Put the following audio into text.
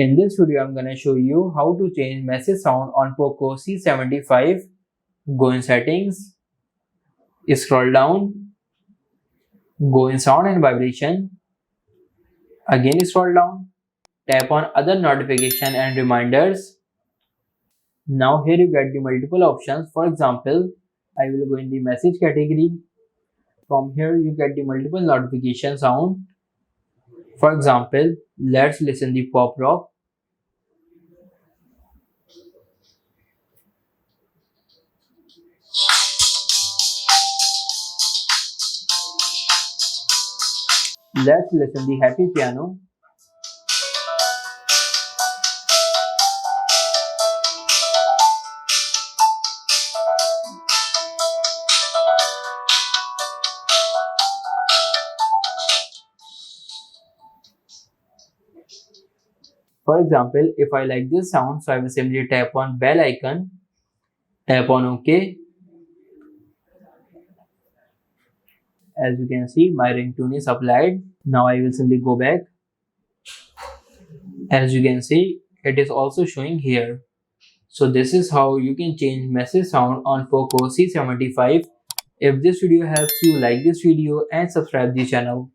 In this video, I'm gonna show you how to change message sound on Poco C75. Go in settings, scroll down, go in sound and vibration, again scroll down, tap on other notification and reminders. Now here you get the multiple options. For example, I will go in the message category. From here you get the multiple notification sound. For example, let's listen the pop rock. Let's listen the happy piano. For example, if I like this sound, so I will simply tap on bell icon, tap on OK. As you can see, my ringtone is applied. Now I will simply go back. As you can see, it is also showing here. So this is how you can change message sound on Poco C75. If this video helps you, like this video and subscribe the channel.